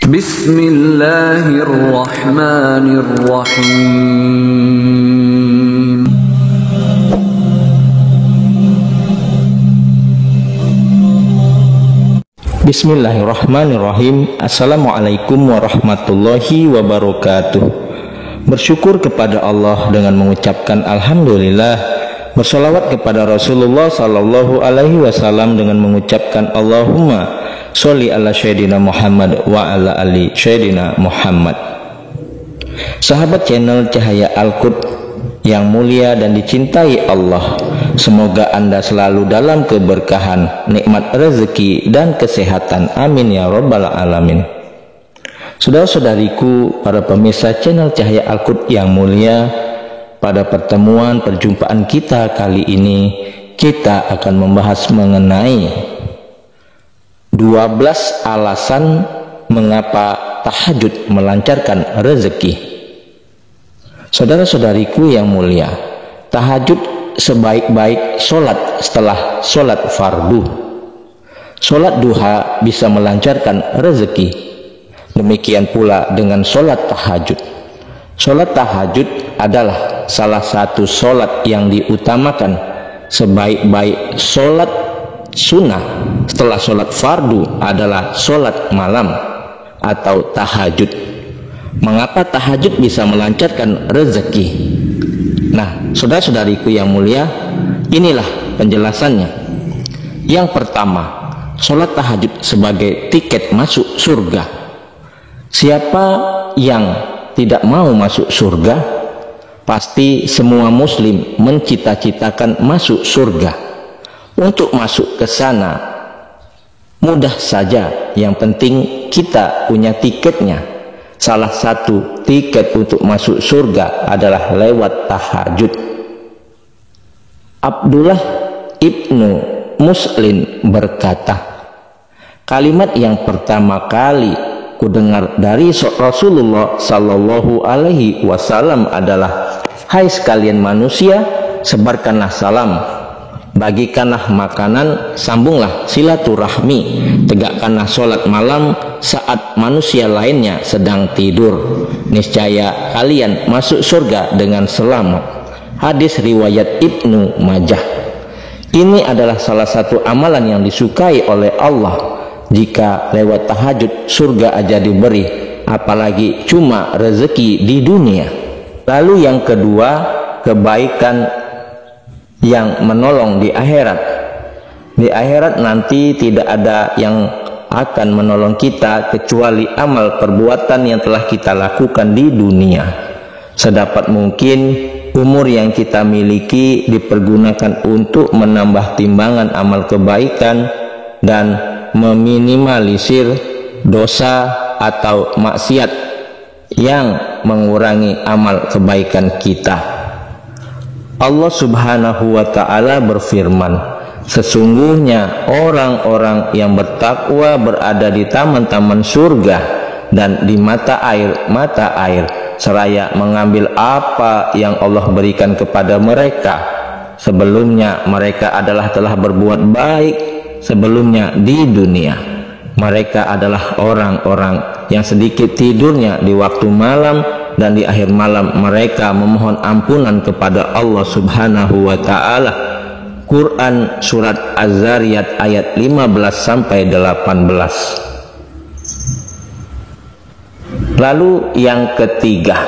Bismillahirrahmanirrahim. Bismillahirrahmanirrahim. Assalamualaikum warahmatullahi wabarakatuh. Bersyukur kepada Allah dengan mengucapkan alhamdulillah. Bersolawat kepada Rasulullah sallallahu alaihi wasallam dengan mengucapkan Allahumma sholli ala sayyidina Muhammad wa ala ali sayyidina Muhammad. Sahabat channel Cahaya Al-Quds yang mulia dan dicintai Allah, semoga Anda selalu dalam keberkahan, nikmat rezeki dan kesehatan. Amin ya rabbal alamin. Saudara-saudariku, para pemirsa channel Cahaya Al-Quds yang mulia, pada pertemuan perjumpaan kita kali ini kita akan membahas mengenai 12 alasan mengapa tahajud melancarkan rezeki. Saudara-saudariku yang mulia, tahajud sebaik-baik sholat setelah sholat fardu. Sholat duha bisa melancarkan rezeki. Demikian pula dengan sholat tahajud. Sholat tahajud adalah salah satu sholat yang diutamakan sebaik-baik sholat sunnah setelah sholat fardu adalah sholat malam atau tahajud. Mengapa tahajud bisa melancarkan rezeki? Nah, saudara-saudariku yang mulia, inilah penjelasannya. Yang pertama, sholat tahajud sebagai tiket masuk surga. Siapa yang tidak mau masuk surga? Pasti semua muslim mencita-citakan masuk surga. Untuk masuk ke sana mudah saja, yang penting kita punya tiketnya. Salah satu tiket untuk masuk surga adalah lewat tahajud. Abdullah ibnu Muslim berkata, kalimat yang pertama kali kudengar dari Rasulullah sallallahu alaihi wasallam adalah, hai sekalian manusia, sebarkanlah salam, bagikanlah makanan, sambunglah silaturahmi, tegakkanlah sholat malam saat manusia lainnya sedang tidur. Niscaya kalian masuk surga dengan selamat. Hadis riwayat Ibnu Majah. Ini adalah salah satu amalan yang disukai oleh Allah. Jika lewat tahajud surga aja diberi, apalagi cuma rezeki di dunia. Lalu yang kedua, kebaikan yang menolong di akhirat. Di akhirat nanti tidak ada yang akan menolong kita kecuali amal perbuatan yang telah kita lakukan di dunia. Sedapat mungkin umur yang kita miliki dipergunakan untuk menambah timbangan amal kebaikan dan meminimalisir dosa atau maksiat yang mengurangi amal kebaikan kita. Allah subhanahu wa ta'ala berfirman, sesungguhnya orang-orang yang bertakwa berada di taman-taman surga dan di mata air, seraya mengambil apa yang Allah berikan kepada mereka. Sebelumnya mereka adalah telah berbuat baik sebelumnya di dunia. Mereka adalah orang-orang yang sedikit tidurnya di waktu malam, dan di akhir malam mereka memohon ampunan kepada Allah subhanahu wa ta'ala. Quran surat Az-Zariyat ayat 15-18. Lalu yang ketiga,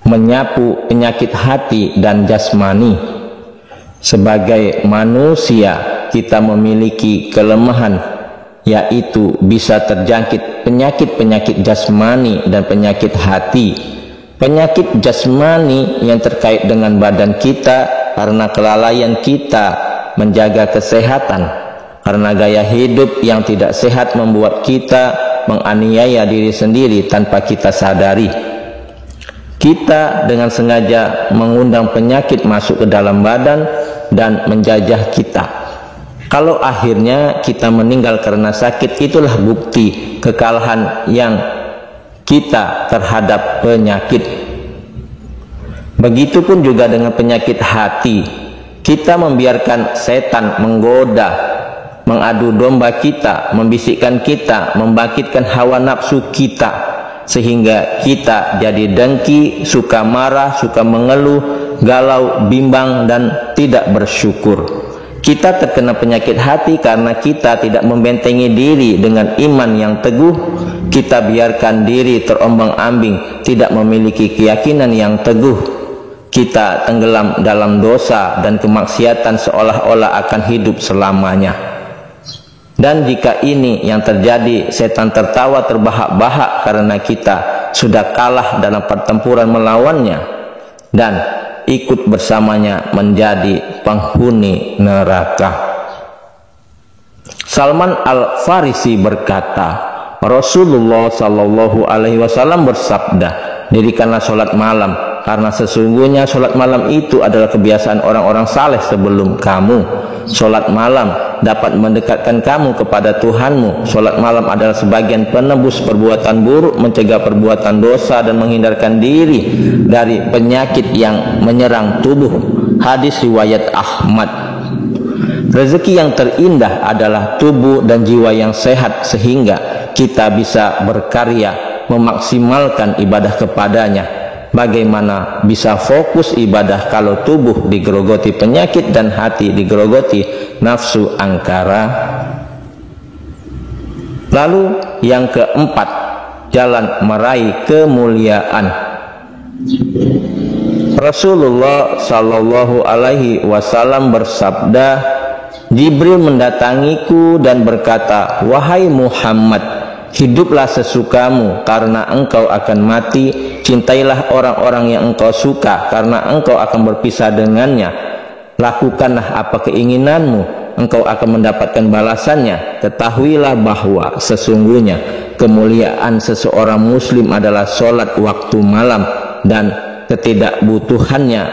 menyapu penyakit hati dan jasmani. Sebagai manusia kita memiliki kelemahan, yaitu bisa terjangkit penyakit-penyakit jasmani dan penyakit hati. Penyakit jasmani yang terkait dengan badan kita karena kelalaian kita menjaga kesehatan, karena gaya hidup yang tidak sehat membuat kita menganiaya diri sendiri tanpa kita sadari. Kita dengan sengaja mengundang penyakit masuk ke dalam badan dan menjajah kita. Kalau akhirnya kita meninggal karena sakit, itulah bukti kekalahan yang kita terhadap penyakit. Begitupun juga dengan penyakit hati. Kita membiarkan setan menggoda mengadu domba kita, membisikkan kita, membangkitkan hawa nafsu kita, sehingga kita jadi dengki, suka marah, suka mengeluh, galau, bimbang, dan tidak bersyukur. Kita terkena penyakit hati karena kita tidak membentengi diri dengan iman yang teguh. Kita biarkan diri terombang-ambing, tidak memiliki keyakinan yang teguh. Kita tenggelam dalam dosa dan kemaksiatan seolah-olah akan hidup selamanya. Dan jika ini yang terjadi, setan tertawa terbahak-bahak karena kita sudah kalah dalam pertempuran melawannya dan ikut bersamanya menjadi penghuni neraka. Salman Al-Farisi berkata, Rasulullah Shallallahu Alaihi Wasallam bersabda, dirikanlah sholat malam, karena sesungguhnya sholat malam itu adalah kebiasaan orang-orang saleh sebelum kamu. Sholat malam dapat mendekatkan kamu kepada Tuhanmu. Sholat malam adalah sebagian penebus perbuatan buruk, mencegah perbuatan dosa, dan menghindarkan diri dari penyakit yang menyerang tubuh. Hadis riwayat Ahmad. Rezeki yang terindah adalah tubuh dan jiwa yang sehat, sehingga kita bisa berkarya memaksimalkan ibadah kepadanya. Bagaimana bisa fokus ibadah kalau tubuh digerogoti penyakit dan hati digerogoti nafsu angkara? Lalu yang keempat, jalan meraih kemuliaan. Rasulullah Shallallahu Alaihi Wasallam bersabda, Jibril mendatangiku dan berkata, wahai Muhammad, hiduplah sesukamu karena engkau akan mati. Cintailah orang-orang yang engkau suka karena engkau akan berpisah dengannya. Lakukanlah apa keinginanmu, engkau akan mendapatkan balasannya. Ketahuilah bahwa sesungguhnya kemuliaan seseorang muslim adalah sholat waktu malam, dan ketidakbutuhannya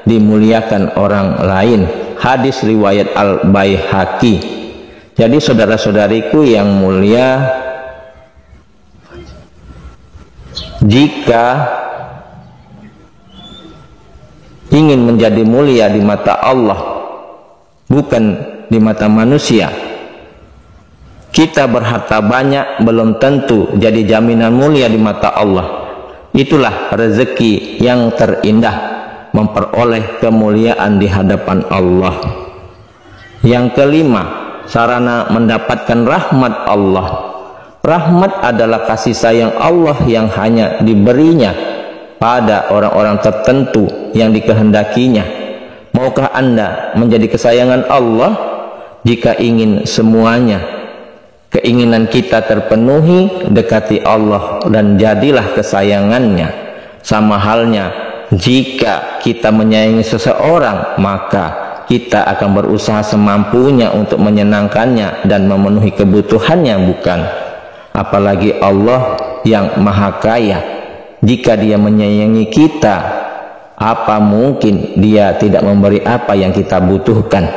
dimuliakan orang lain. Hadis riwayat Al-Baihaqi. Jadi saudara-saudariku yang mulia, jika ingin menjadi mulia di mata Allah, bukan di mata manusia, kita berharta banyak belum tentu jadi jaminan mulia di mata Allah. Itulah rezeki yang terindah, memperoleh kemuliaan di hadapan Allah. Yang kelima, sarana mendapatkan rahmat Allah. Rahmat adalah kasih sayang Allah yang hanya diberinya pada orang-orang tertentu yang dikehendakinya. Maukah Anda menjadi kesayangan Allah? Jika ingin semuanya keinginan kita terpenuhi, dekati Allah dan jadilah kesayangannya. Sama halnya, jika kita menyayangi seseorang, maka kita akan berusaha semampunya untuk menyenangkannya dan memenuhi kebutuhannya, bukan? Apalagi Allah yang maha kaya, jika dia menyayangi kita, apa mungkin dia tidak memberi apa yang kita butuhkan?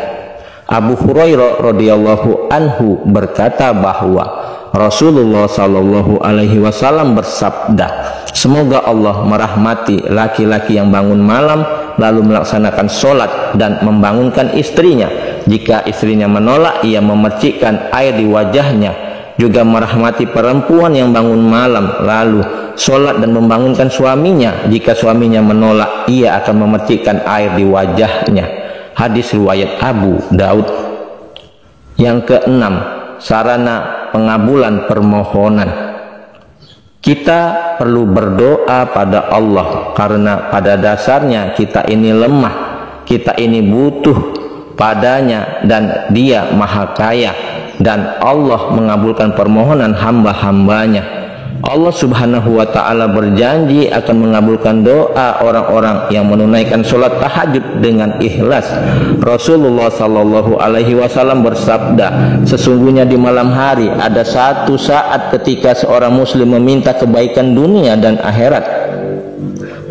Abu Hurairah radhiyallahu anhu berkata bahwa Rasulullah Shallallahu Alaihi Wasallam bersabda, semoga Allah merahmati laki-laki yang bangun malam lalu melaksanakan sholat dan membangunkan istrinya. Jika istrinya menolak, ia memercikkan air di wajahnya. Juga merahmati perempuan yang bangun malam lalu sholat dan membangunkan suaminya. Jika suaminya menolak, ia akan memercikkan air di wajahnya. Hadis riwayat Abu Daud. Yang keenam, sarana pengabulan permohonan. Kita perlu berdoa pada Allah karena pada dasarnya kita ini lemah, kita ini butuh padanya, dan Dia maha kaya, dan Allah mengabulkan permohonan hamba-hambanya. Allah subhanahu wa ta'ala berjanji akan mengabulkan doa orang-orang yang menunaikan sholat tahajud dengan ikhlas. Rasulullah Sallallahu Alaihi Wasallam bersabda, sesungguhnya di malam hari ada satu saat ketika seorang muslim meminta kebaikan dunia dan akhirat,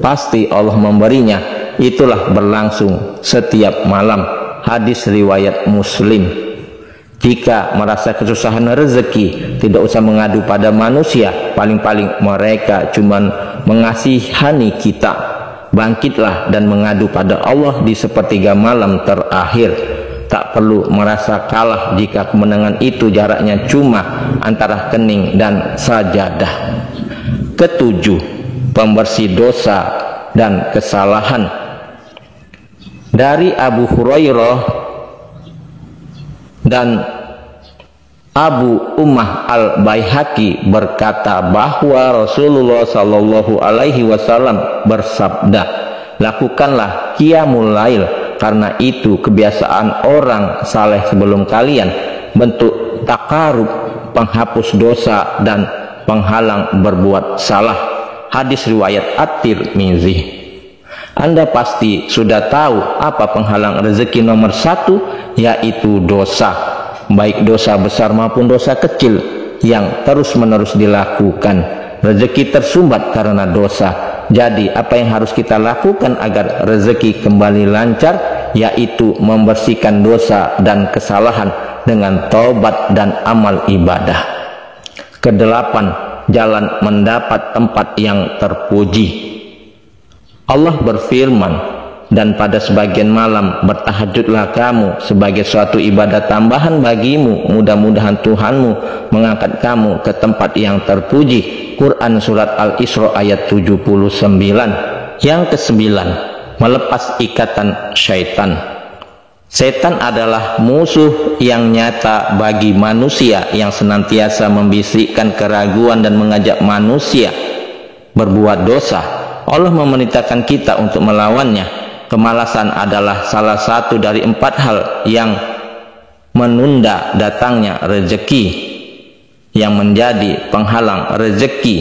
pasti Allah memberinya. Itulah berlangsung setiap malam. Hadis riwayat Muslim. Jika merasa kesusahan rezeki, tidak usah mengadu pada manusia, paling-paling mereka cuma mengasihani kita. Bangkitlah dan mengadu pada Allah di sepertiga malam terakhir. tak perlu merasa kalah jika kemenangan itu jaraknya cuma antara kening dan sajadah. Ketujuh, pembersih dosa dan kesalahan. Dari Abu Hurairah dan Abu Ummah Al-Baihaqi berkata bahwa Rasulullah Shallallahu Alaihi Wasallam bersabda, lakukanlah qiyamul lail, karena itu kebiasaan orang saleh sebelum kalian, bentuk takarub, penghapus dosa dan penghalang berbuat salah. Hadis riwayat At-Tirmizi. Anda pasti sudah tahu apa penghalang rezeki nomor satu, yaitu dosa, baik dosa besar maupun dosa kecil yang terus-menerus dilakukan. Rezeki tersumbat karena dosa. Jadi apa yang harus kita lakukan agar rezeki kembali lancar, yaitu membersihkan dosa dan kesalahan dengan taubat dan amal ibadah. Kedelapan, jalan mendapat tempat yang terpuji. Allah berfirman, dan pada sebagian malam bertahajudlah kamu sebagai suatu ibadah tambahan bagimu, mudah-mudahan Tuhanmu mengangkat kamu ke tempat yang terpuji. Quran surat Al-Isra ayat 79. Yang kesembilan, melepas ikatan syaitan. Setan adalah musuh yang nyata bagi manusia yang senantiasa membisikkan keraguan dan mengajak manusia berbuat dosa. Allah memerintahkan kita untuk melawannya. Kemalasan adalah salah satu dari 4 hal yang menunda datangnya rezeki, yang menjadi penghalang rezeki.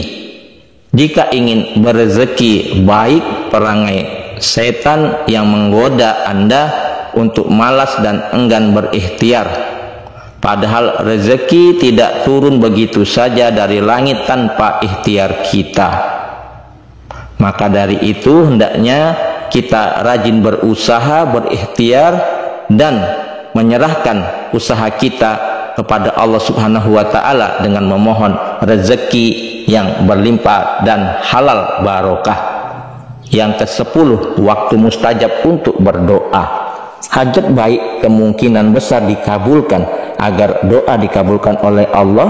Jika ingin berezeki baik, perangai setan yang menggoda Anda untuk malas dan enggan berikhtiar. Padahal rezeki tidak turun begitu saja dari langit tanpa ikhtiar kita. Maka dari itu hendaknya kita rajin berusaha, berikhtiar, dan menyerahkan usaha kita kepada Allah Subhanahu wa Ta'ala dengan memohon rezeki yang berlimpah dan halal barokah. Yang ke-10, waktu mustajab untuk berdoa. Hajat baik kemungkinan besar dikabulkan. Agar doa dikabulkan oleh Allah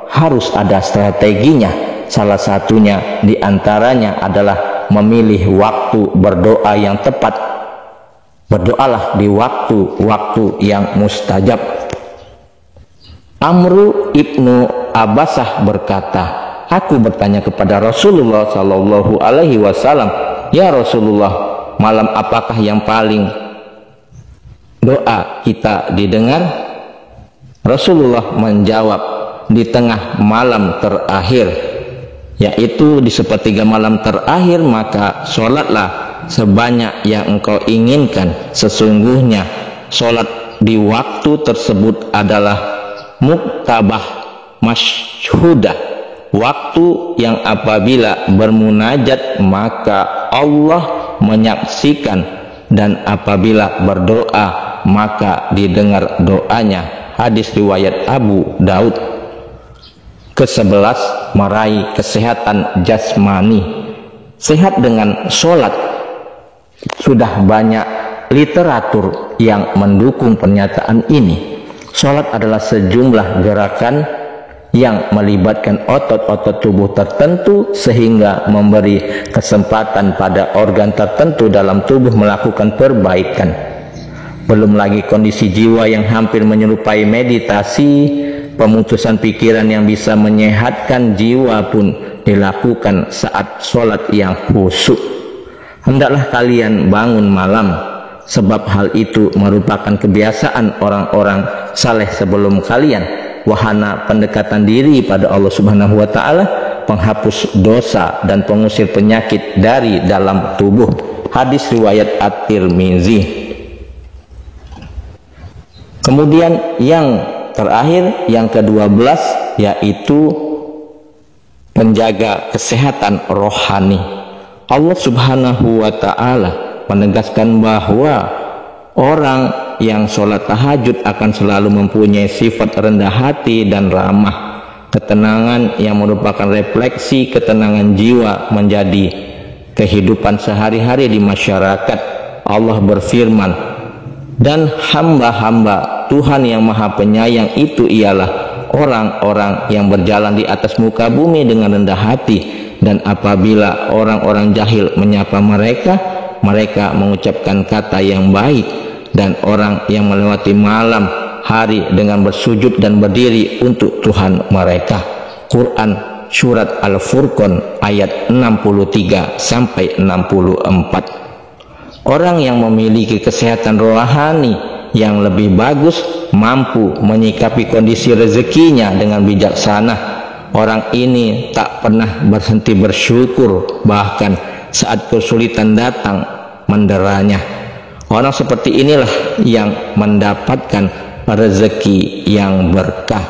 harus ada strateginya. Salah satunya diantaranya adalah memilih waktu berdoa yang tepat. Berdoalah di waktu-waktu yang mustajab. Amru ibnu Abbasah berkata, aku bertanya kepada Rasulullah Shallallahu Alaihi Wasallam, ya Rasulullah, malam apakah yang paling doa kita didengar? Rasulullah menjawab, di tengah malam terakhir, yaitu di sepertiga malam terakhir. Maka sholatlah sebanyak yang engkau inginkan. Sesungguhnya sholat di waktu tersebut adalah muktabah masyhudah, waktu yang apabila bermunajat maka Allah menyaksikan, dan apabila berdoa maka didengar doanya. Hadis riwayat Abu Daud. Ke-11, meraih kesehatan jasmani. Sehat dengan sholat. Sudah banyak literatur yang mendukung pernyataan ini. Sholat adalah sejumlah gerakan yang melibatkan otot-otot tubuh tertentu sehingga memberi kesempatan pada organ tertentu dalam tubuh melakukan perbaikan. Belum lagi kondisi jiwa yang hampir menyerupai meditasi. Pemutusan pikiran yang bisa menyehatkan jiwa pun dilakukan saat sholat yang khusyuk. Hendaklah kalian bangun malam, sebab hal itu merupakan kebiasaan orang-orang saleh sebelum kalian. Wahana pendekatan diri pada Allah Subhanahu wa Ta'ala, penghapus dosa dan pengusir penyakit dari dalam tubuh. Hadis riwayat At-Tirmizi. Kemudian yang terakhir, yang ke-12, yaitu penjaga kesehatan rohani. Allah Subhanahu wa Ta'ala menegaskan bahwa orang yang sholat tahajud akan selalu mempunyai sifat rendah hati dan ramah. Ketenangan yang merupakan refleksi ketenangan jiwa menjadi kehidupan sehari-hari di masyarakat. Allah berfirman, Dan hamba-hamba Tuhan yang Maha Penyayang itu ialah orang-orang yang berjalan di atas muka bumi dengan rendah hati, dan apabila orang-orang jahil menyapa mereka, mereka mengucapkan kata yang baik. Dan orang yang melewati malam hari dengan bersujud dan berdiri untuk Tuhan mereka. Quran Surat Al-Furqan ayat 63 sampai 64. Orang yang memiliki kesehatan rohani yang lebih bagus mampu menyikapi kondisi rezekinya dengan bijaksana. Orang ini tak pernah berhenti bersyukur, bahkan saat kesulitan datang menderanya. Orang seperti inilah yang mendapatkan rezeki yang berkah.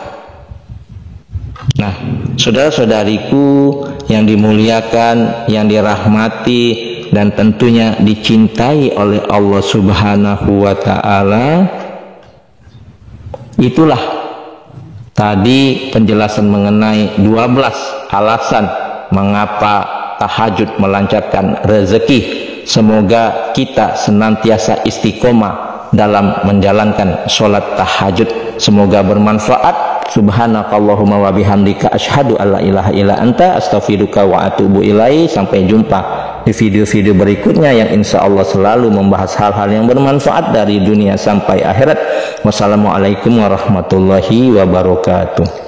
Nah, saudara-saudariku yang dimuliakan, yang dirahmati dan tentunya dicintai oleh Allah Subhanahu wa taala, itulah tadi penjelasan mengenai 12 alasan mengapa tahajud melancarkan rezeki. Semoga kita senantiasa istiqomah dalam menjalankan sholat tahajud. Semoga bermanfaat. Subhanakallahumma wa bihamdika asyhadu alla ilaha illa anta astaghfiruka wa atubu ilaik. Sampai jumpa di video-video berikutnya yang insya Allah selalu membahas hal-hal yang bermanfaat dari dunia sampai akhirat. Wassalamualaikum warahmatullahi wabarakatuh.